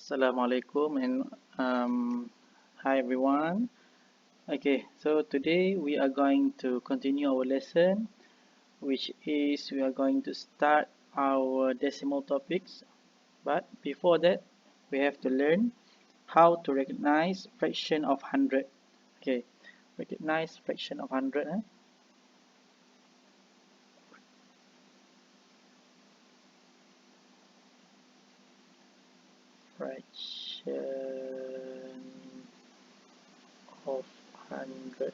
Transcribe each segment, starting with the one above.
Assalamualaikum and hi everyone. Okay, so today we are going to continue our lesson, which is we are going to start our decimal topics. But before that, we have to learn how to recognize fraction of 100. Okay, recognize fraction of 100. Fraction of 100.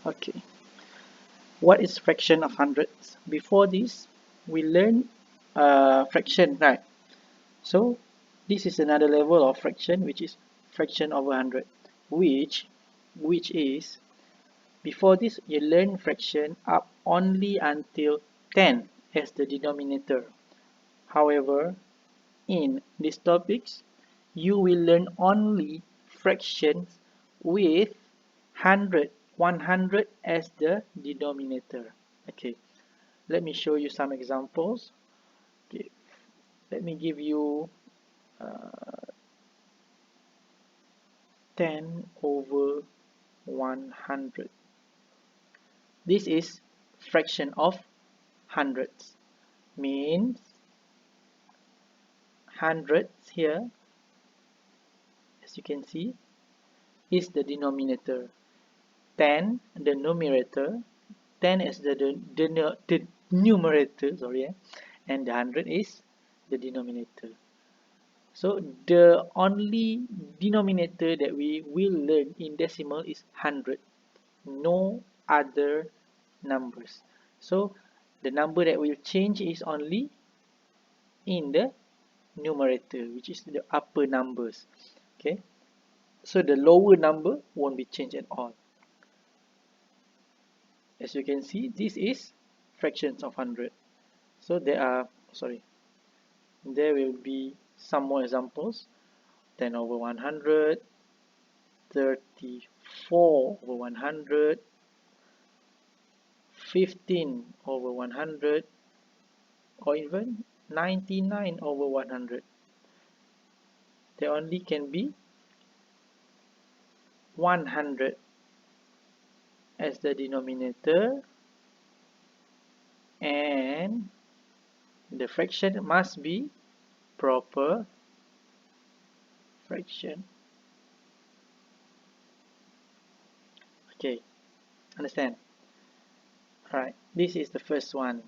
Okay. What is fraction of hundreds? Before this, we learn fraction, right? So this is another level of fraction, which is fraction over 100, which is before this you learn fraction up only until 10 as the denominator. However, in these topics, you will learn only fractions with 100 as the denominator. Okay, let me show you some examples. Okay, let me give you 10 over 100. This is fraction of hundreds. Means hundreds here, as you can see, is the denominator. 10 the numerator, 10 is the numerator, and the 100 is the denominator. So the only denominator that we will learn in decimal is 100, no other numbers. So the number that will change is only in the numerator, which is the upper numbers. Okay, so the lower number won't be changed at all. As you can see, this is fractions of 100. So there will be some more examples. 10 over 100, 34 over 100, 15 over 100, or even 99 over 100. There only can be 100 as the denominator, and the fraction must be proper fraction. Okay, understand? Alright, this is the first one.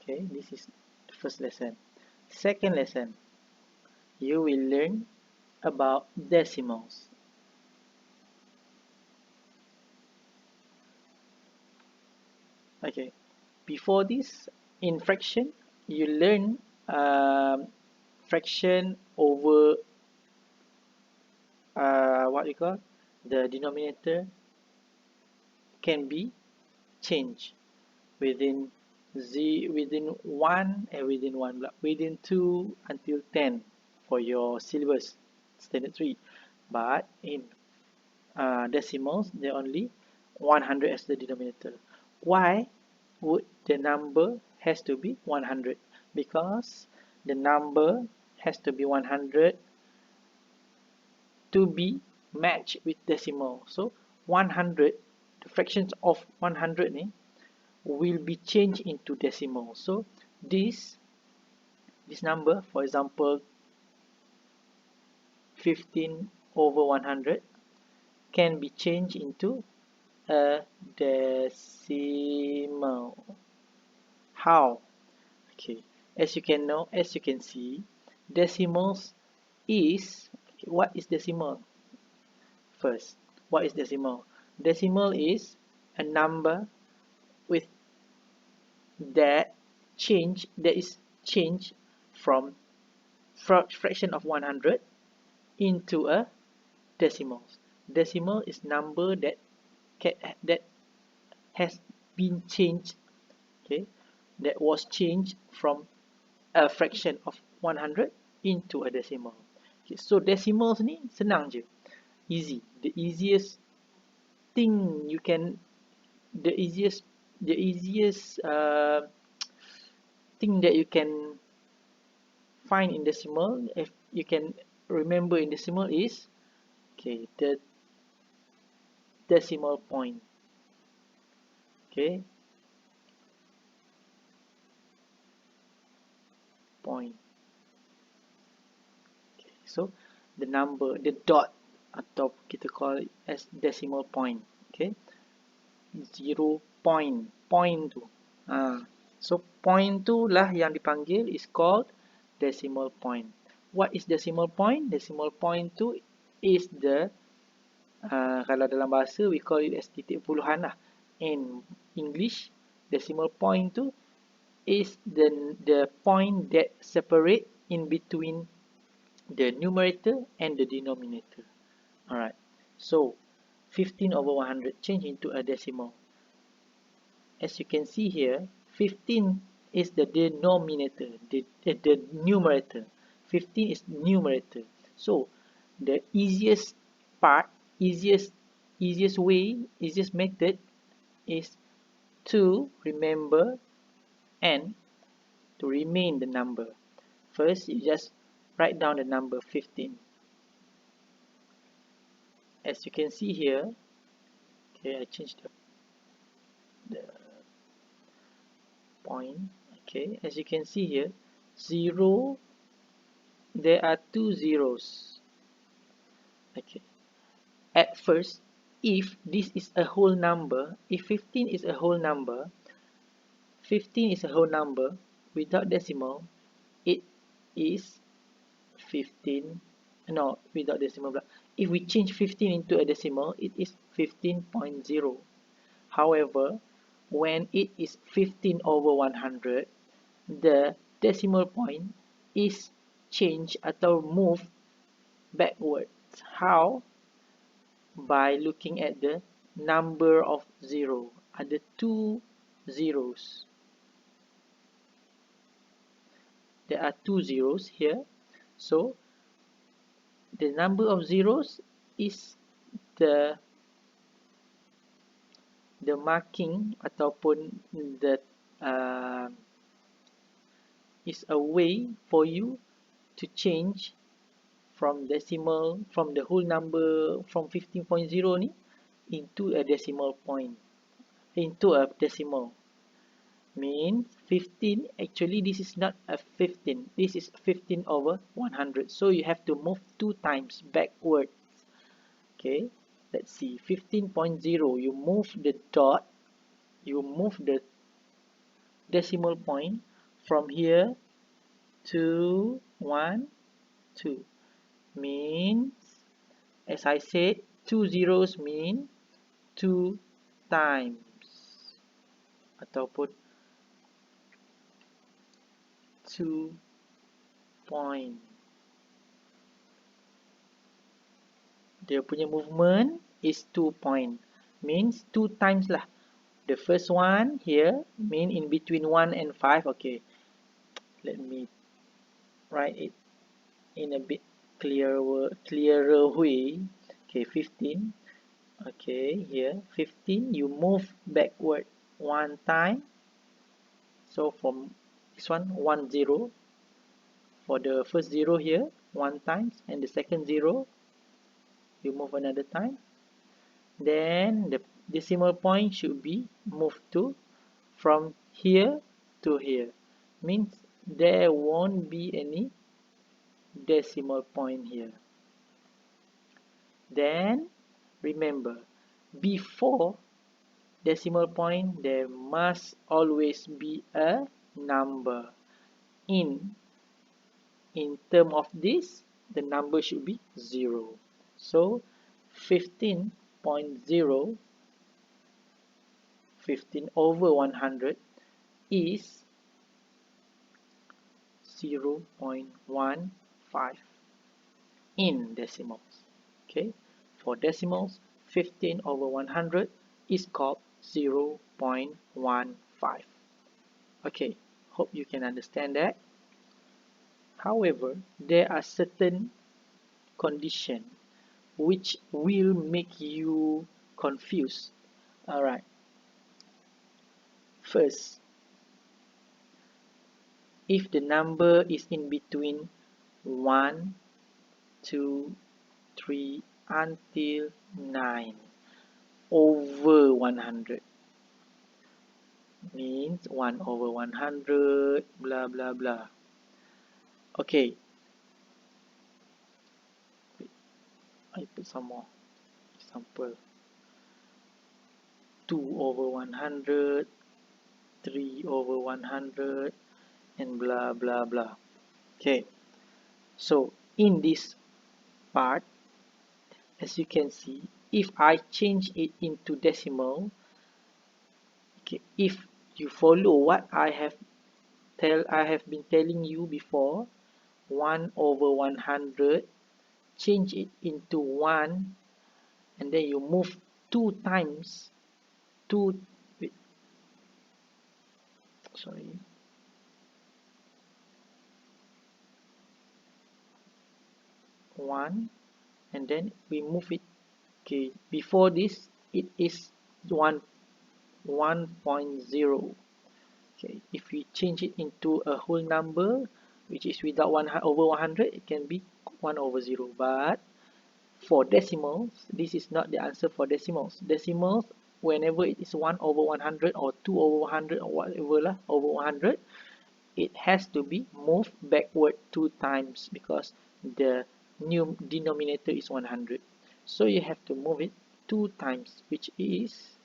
Okay, this is the first lesson. Second lesson, you will learn about decimals. Okay, before this, in fraction, you learn fraction over what we call the denominator can be changed within within 1 and within 1 block, within 2 until 10 for your syllabus standard 3. But in decimals, there only 100 as the denominator. Why would the number has to be 100? Because the number has to be 100 to be matched with decimal. So 100, the fractions of 100 will be changed into decimal. So this number, for example 15 over 100, can be changed into a decimal. How? Okay, as you can see, decimals is, okay, what is decimal? First, what is decimal? Decimal is a number with that is changed from fraction of 100 into a decimal. Decimal is number that has been changed, okay, that was changed from a fraction of 100 into a decimal. Okay, so decimals ni senang je, easy. The easiest easiest thing that you can find in decimal, if you can remember in decimal, is okay, the decimal point. Okay, point. Okay, so the number, the dot, atau kita call it as decimal point. Okay, 0 point, point tu. So point tu lah yang dipanggil is called decimal point. What is decimal point? Decimal point tu is the kalau dalam bahasa we call it as titik puluhan lah. In English, decimal point tu is the point that separate in between the numerator and the denominator. Alright, so 15 over 100 change into a decimal. As you can see here, 15 is the denominator, the numerator. 15 is numerator. So the easiest part, easiest way, easiest method is to remember and to remain the number. First, you just write down the number 15. As you can see here, okay, I changed the point. Okay, as you can see here, 0, there are 2 zeros. Okay, at first, if this is a whole number, if 15 is a whole number, 15 is a whole number without decimal, it is 15, no, without decimal. If we change 15 into a decimal, it is 15.0. However, when it is 15 over 100, the decimal point is changed atau moved backwards. How? By looking at the number of zero. Ada 2 zeros. There are 2 zeros here. So, the number of zeros is the marking ataupun the is a way for you to change from decimal, from the whole number, from 15.0 ni into a decimal point, into a decimal. Means 15, actually this is not a 15, this is 15 over 100. So you have to move 2 times backwards. Okay, let's see, 15.0, you move the dot, you move the decimal point from here to 1, 2. Means, as I said, 2 zeros mean 2 times. Ataupun 2 point. Dia punya movement is 2 point. Means 2 times lah. The first one here mean in between 1 and 5. Okay, let me write it in a bit clearer way. Okay, 15. Okay, here 15, you move backward 1 time. So from this one, 1 0. For the first 0 here, 1 times, and the second 0, you move another time. Then the decimal point should be moved to from here to here. Means there won't be any decimal point here. Then remember, before decimal point there must always be a number. In term of this, the number should be 0. So 15.0, 15 over 100 is 0.15 in decimals. Okay, for decimals, 15 over 100 is called 0.15. Okay, hope you can understand that. However, there are certain conditions which will make you confused. Alright, First, if the number is in between 1, 2, 3 until 9 over 100, means 1 over 100 blah blah blah. Okay, I put some more example. 2 over 100, 3 over 100, and blah blah blah. Okay, so in this part, as you can see, if I change it into decimal, okay, if you follow what I have been telling you before, 1 over 100, change it into 1, and then you move 2 times 2, wait, sorry, 1, and then we move it. Okay, before this it is 1.0. Okay, if we change it into a whole number which is without 1 over 100, it can be 1 over 0. But for decimals, this is not the answer for decimals. Decimals, whenever it is 1 over 100 or 2 over 100 or whatever lah, over 100, it has to be moved backward 2 times because the new denominator is 100. So you have to move it 2 times, which is,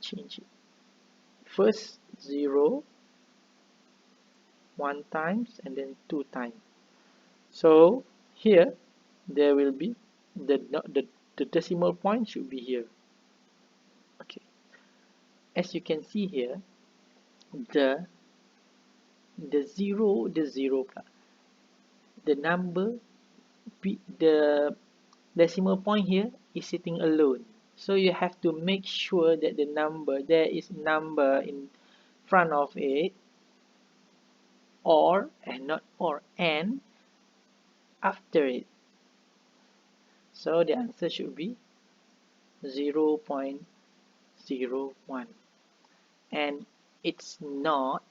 change it. First 0, 1 times, and then 2 times. So here there will be the decimal point should be here. Okay, as you can see here, the zero, the number, the decimal point here is sitting alone. So you have to make sure that the number, there is number in front of it, or, and not or, and after it. So the answer should be 0.01, and it's not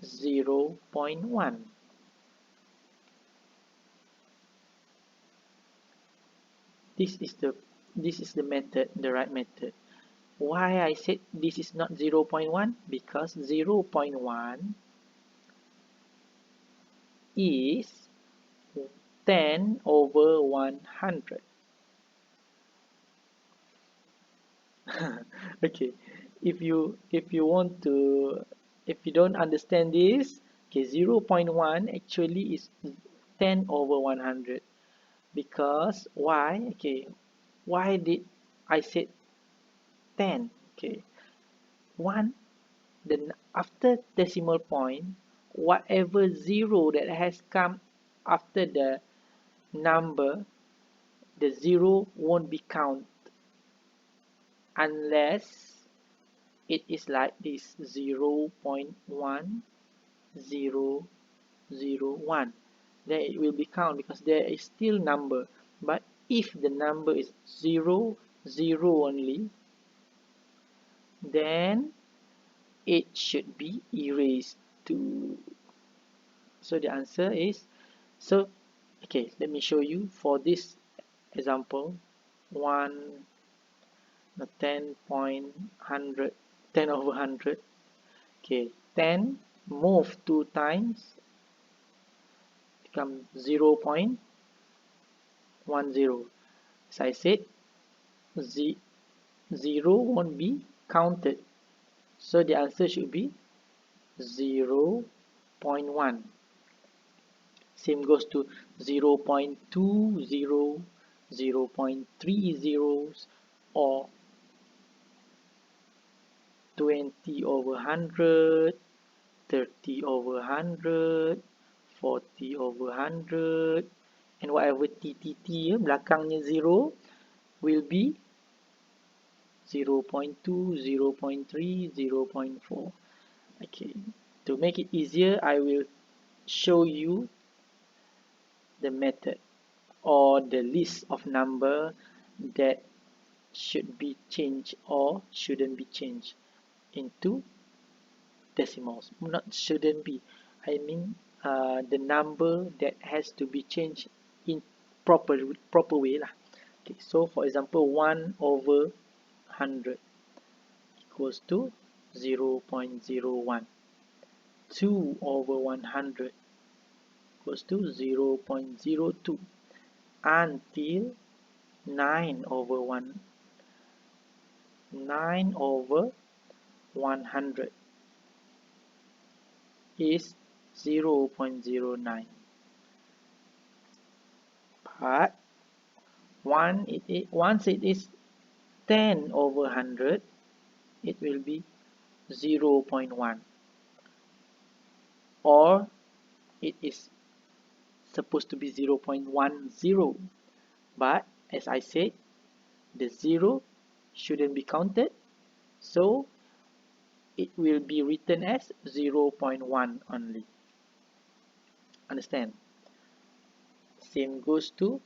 0.1. This is the method, the right method. Why I said this is not 0.1? Because 0.1 is 10 over 100. Okay, if you want to, if you don't understand this, okay, 0.1 actually is 10 over 100. Because why? Okay, why did I say 10? Okay, 1, then after decimal point, whatever 0 that has come after the number, the 0 won't be counted unless it is like this, 0.1001. Then it will be counted because there is still number. But if the number is 0, 0 only, then it should be erased too. So the answer is, so okay, let me show you for this example. 10 over 100. Okay, 10 move 2 times, become 0.10. As I said, 0 won't be counted. So the answer should be 0.1. Same goes to 0.20, 0.30, or 20 over 100, 30 over 100, 40 over 100, and whatever TTT belakangnya 0 will be 0.2, 0.3, 0.4. Okay, to make it easier, I will show you the method or the list of number that should be changed or shouldn't be changed into decimals. Not shouldn't be, I mean the number that has to be changed in proper way lah. Okay, so for example 1 over 100 equals to 0.01. 2 over 100 equals to 0.02 until 9 over 100 is 0.09. But once it is 10 over 100, it will be 0.1, or it is supposed to be 0.10, but as I said, the 0 shouldn't be counted, so it will be written as 0.1 only. Understand? Same goes to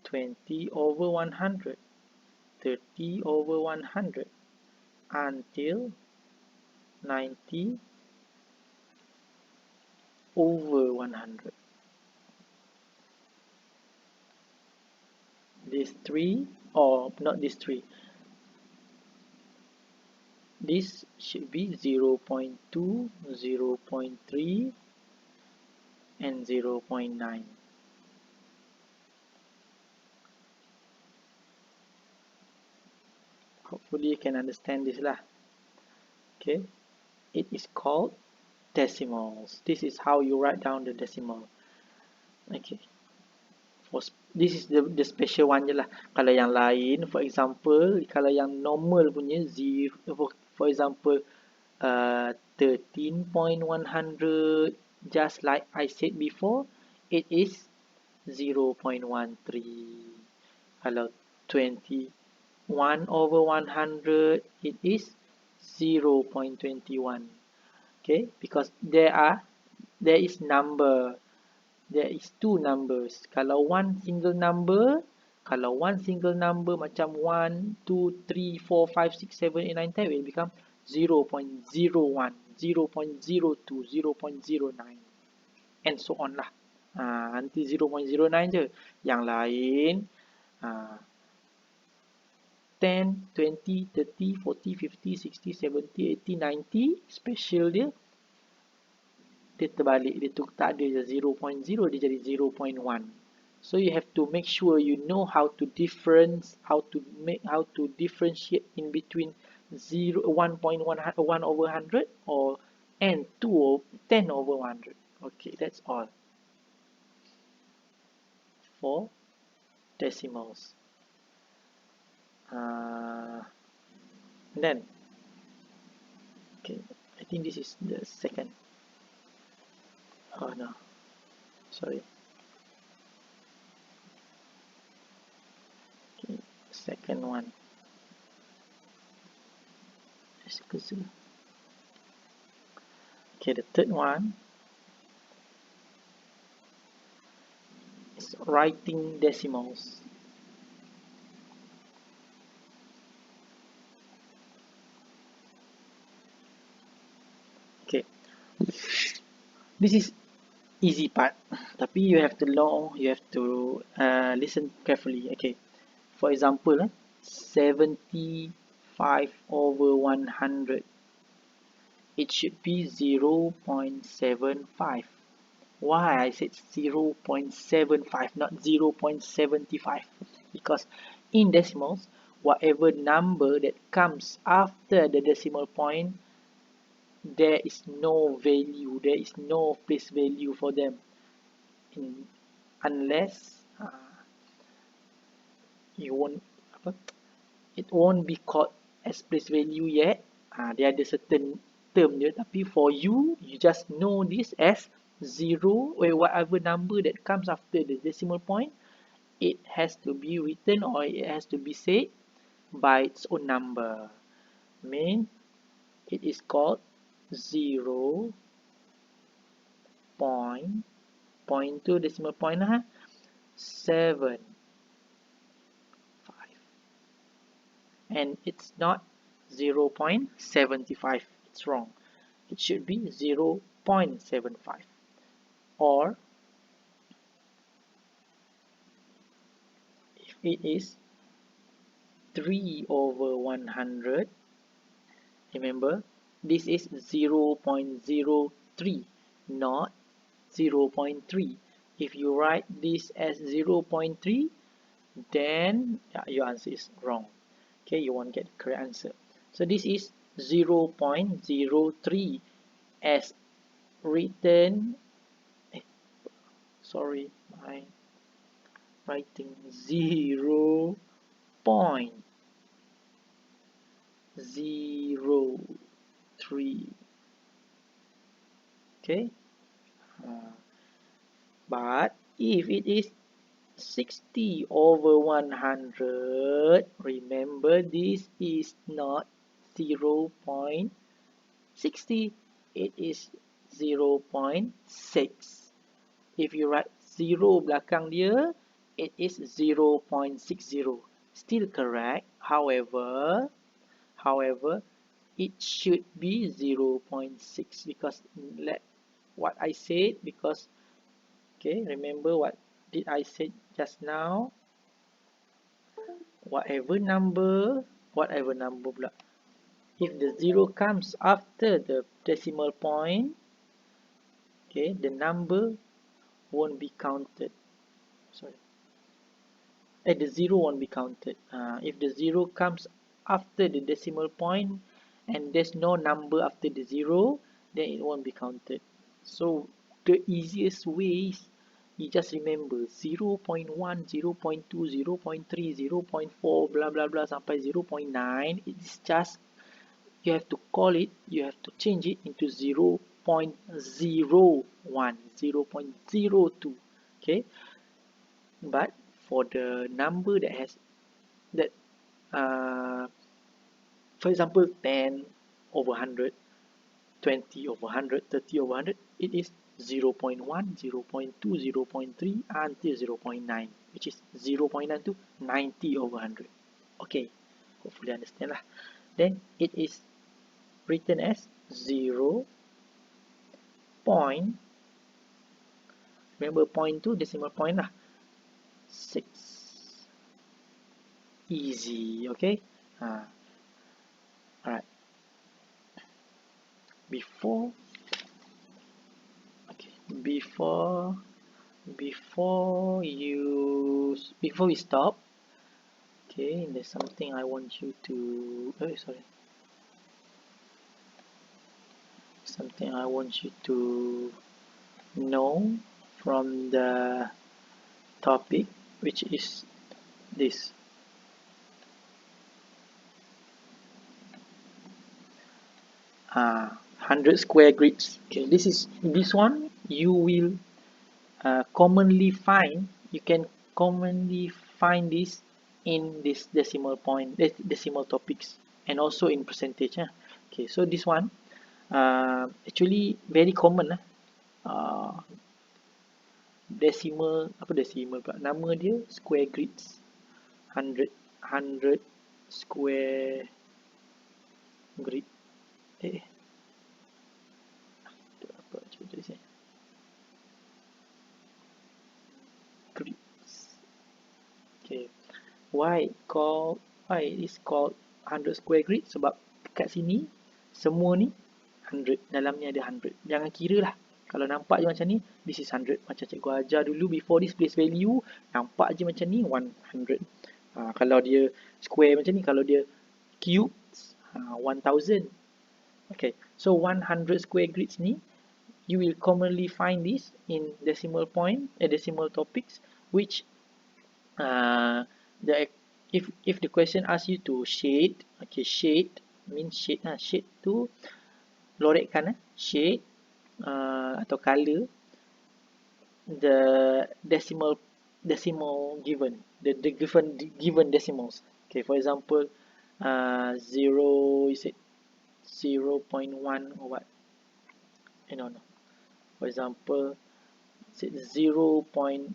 20 over 100, 30 over 100 until 90 over 100. These three, or not these three, this should be 0.2, 0.3 and 0.9. Hopefully you can understand this lah. Okay, it is called decimals. This is how you write down the decimal. Okay, this is the special one je lah. Kalau yang lain, for example, kalau yang normal punya for example 13.100, just like I said before, it is 0.13. Kalau 21 over 100, it is 0.21. Okay, because there is two numbers. Kalau one single number macam 1, 2, 3, 4, 5, 6, 7, 8, 9, 10, it will become 0.01, 0.02, 0.09 and so on lah. Nanti 0.09 je. Yang lain 10, 20, 30, 40, 50, 60, 70, 80, 90, special dia terbalik, dia tu tak ada je 0.0, dia jadi 0.1. So you have to make sure you know how to differentiate in between 1 over 100 or and 10 over 100. Okay, that's all for decimals. Then, okay, I think this is the second. Oh no, sorry. Okay, second one. Okay, the third one is writing decimals. Okay, this is easy part, tapi you have to listen carefully. Okay, for example 75 over 100, it should be 0.75. Why I said 0.75, not 0.75? Because in decimals, whatever number that comes after the decimal point, there is no value, there is no place value for them, unless it won't be called as place value yet. Dia ada certain term dia, tapi for you just know this as 0, or whatever number that comes after the decimal point, it has to be written or it has to be said by its own number. It is called 0 point to decimal point lah. 0.75, and it's not 0.75. It's wrong. It should be 0.75, or if it is 3 over 100, remember this is 0.03, not 0.3. If you write this as 0.3, then your answer is wrong. Okay, you won't get the correct answer. So this is 0.03 as written. Sorry, I'm writing 0.03. Okay, but if it is 60 over 100, remember this is not 0.60, it is 0.6. If you write 0 belakang dia, it is 0.60. Still correct. However, it should be 0.6 because what I said, because okay, remember what did I say just now? Whatever number pula, if the 0 comes after the decimal point, okay, the number won't be counted. Sorry, the 0 won't be counted. If the 0 comes after the decimal point and there's no number after the 0, then it won't be counted. So the easiest way is you just remember 0.1, 0.2, 0.3, 0.4, blah blah blah sampai 0.9. It's just you have to call it, you have to change it into 0.01, 0.02. Okay, but for the number that has that for example 10 over 100, 20 over 100, 30 over 100, it is 0.1, 0.2, 0.3 until 0.9, which is 0.9 to 90 over 100. Okay, hopefully understand lah. Then it is written as 0. Remember point 2 decimal point lah, 6. Easy. Okay, alright, before we stop, okay, there's something I want you to something I want you to know from the topic, which is this. Hundred square grids. Okay, this one you will commonly find. You can commonly find this in this decimal point, decimal topics, and also in percentage. Okay, so this one actually very common. Decimal pula, nama dia square grids. 100 square grid. Apa cuba tulis ni? Grids. Okay, why it is called 100 square grid? Sebab dekat sini semua ni 100, dalam ni ada 100. Jangan kira lah, kalau nampak je macam ni, this is 100. Macam cikgu ajar dulu, before this place value, nampak je macam ni 100. Kalau dia square macam ni, kalau dia cube 1000. Okay, so 100 square grids ni, you will commonly find this in decimal point, decimal topics, which if the question asks you to shade, okay, shade means shade tu lorekkan, shade atau color the decimal given, the given decimals. Okay, for example 0, you said 0.1 or what, no, for example said 0.5,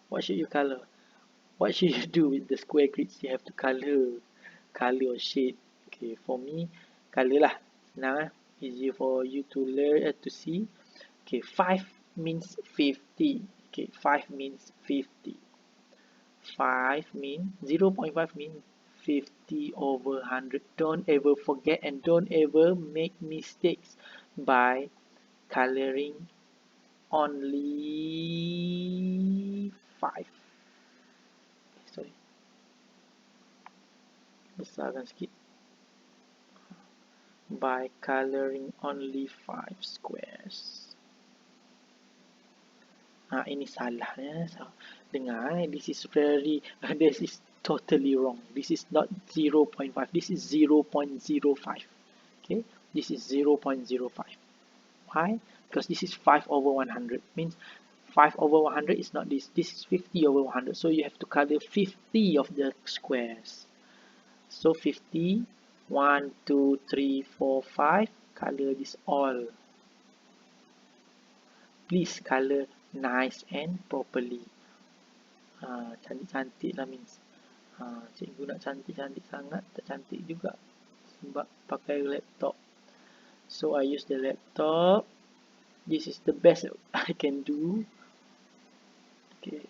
What should you color? What should you do with the square grids? You have to color or shade. Okay, for me, color lah. Now, easier for you to learn to see. Okay, 5 means 50. Okay, 5 means 50. 5 means 0.5 means 50 over 100. Don't ever forget and don't ever make mistakes by coloring only 5. Sorry, besarkan sikit. By coloring only 5 squares. Ini salah ya. Dengar, this is this is totally wrong. This is not 0.5. This is 0.05. Okay, this is 0.05. Why? Because this is 5 over 100. Means 5 over 100 is not this. This is 50 over 100. So you have to color 50 of the squares. So 50, 1, 2, 3, 4, 5. Color this all. Please color nice and properly. Cantik-cantik lah means. Cikgu nak cantik-cantik sangat, tak cantik juga. Sebab pakai laptop. So I use the laptop. This is the best I can do. Okay.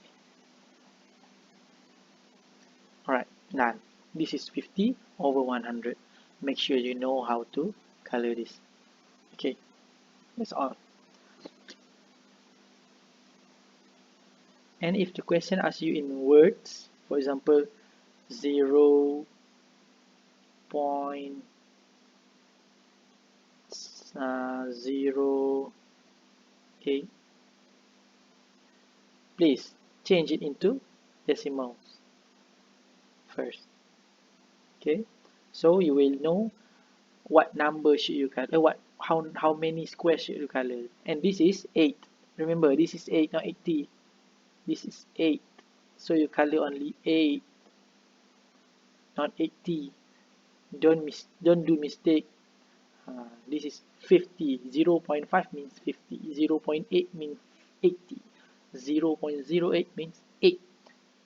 Alright, done. This is 50 over 100. Make sure you know how to color this. Okay, that's all. And if the question asks you in words, for example, 0.08, please change it into decimals first. Okay, so you will know what number should you color, how many squares should you color. And this is 8. Remember, this is 8, not 80. This is 8. So you color only 8, not 80. Don't do mistake. This is 50. 0.5 means 50. 0.8 means 80. 0.08 means 8.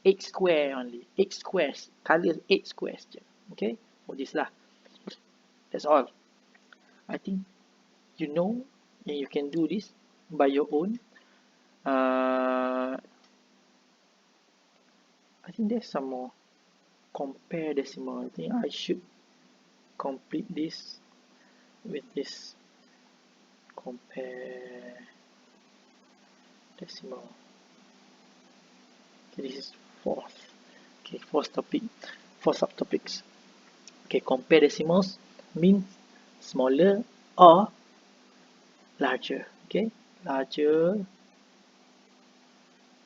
8 square only. 8 squares. Color 8 squares. Okay? For this lah. That's all. I think you know and you can do this by your own. I think there's some more. Compare decimal. I think I should complete this with this. Compare decimal. Okay, this is fourth. Okay, fourth topic. 4 subtopics. Okay, compare decimals means smaller or larger. Okay, larger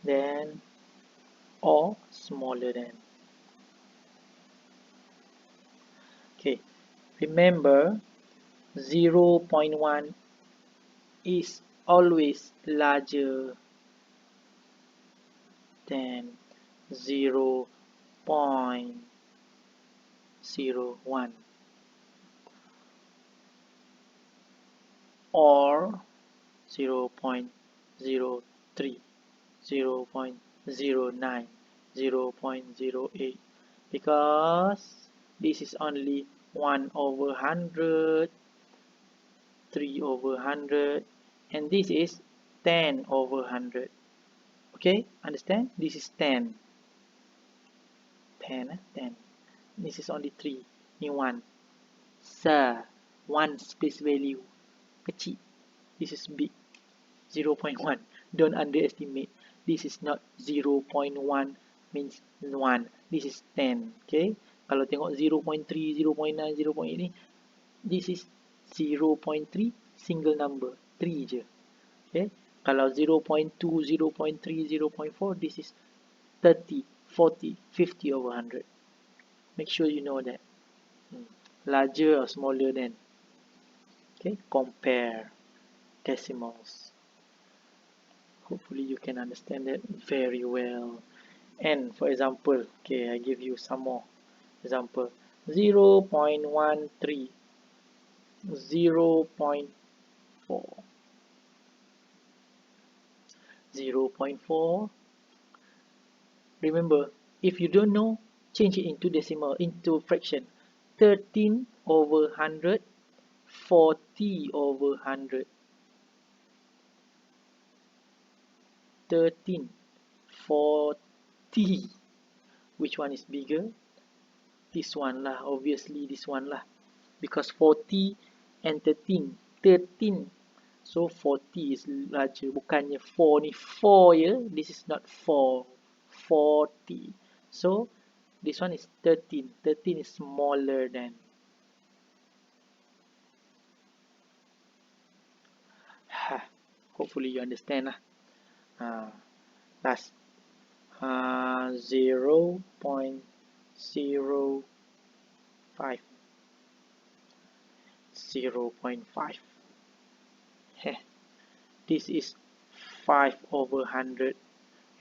than or smaller than. Okay, remember 0.1 is always larger than 0.01 or 0.03, 0.09, 0.08, because this is only 1 over 100, 3 over 100, and this is 10 over 100. Okay, understand? This is 10. 10. This is only 3. Ini 1. Sir, 1 space value. Kecil. This is big. 0.1. Don't underestimate. This is not 0.1 means 1. This is 10. Okay. Kalau tengok 0.3, 0.9, 0.8 ni, this is 0.3 single number. 3 je. Okay. Kalau 0.2, 0.3, 0.4, this is 30, 40, 50 over 100. Make sure you know that. Larger or smaller than. Okay, compare decimals. Hopefully you can understand that very well. And for example, okay, I give you some more example. 0.13, 0.4, 0.4, Remember, if you don't know, change it into decimal, into fraction. 13 over 100, 40 over 100. 13, 40. Which one is bigger? This one lah, obviously this one lah. Because 40 and 13. 13. So 40 is larger. Bukannya 4 ni 4 ya. This is not 4. 40. So this one is 13. 13 is smaller than. Hopefully you understand lah. Last. 0.05. 0.5. This is 5 over 100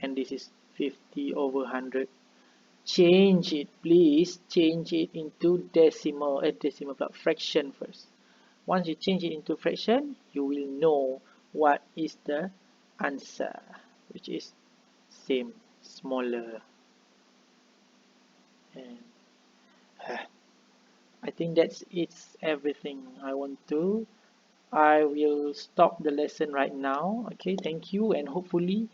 and this is 50 over 100. Change it, please. Change it into decimal, fraction first. Once you change it into fraction, you will know what is the answer, which is same, smaller. And I think that's it's everything I want to. I will stop the lesson right now. Okay, thank you, and hopefully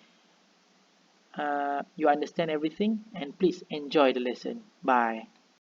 you understand everything, and please enjoy the lesson. Bye.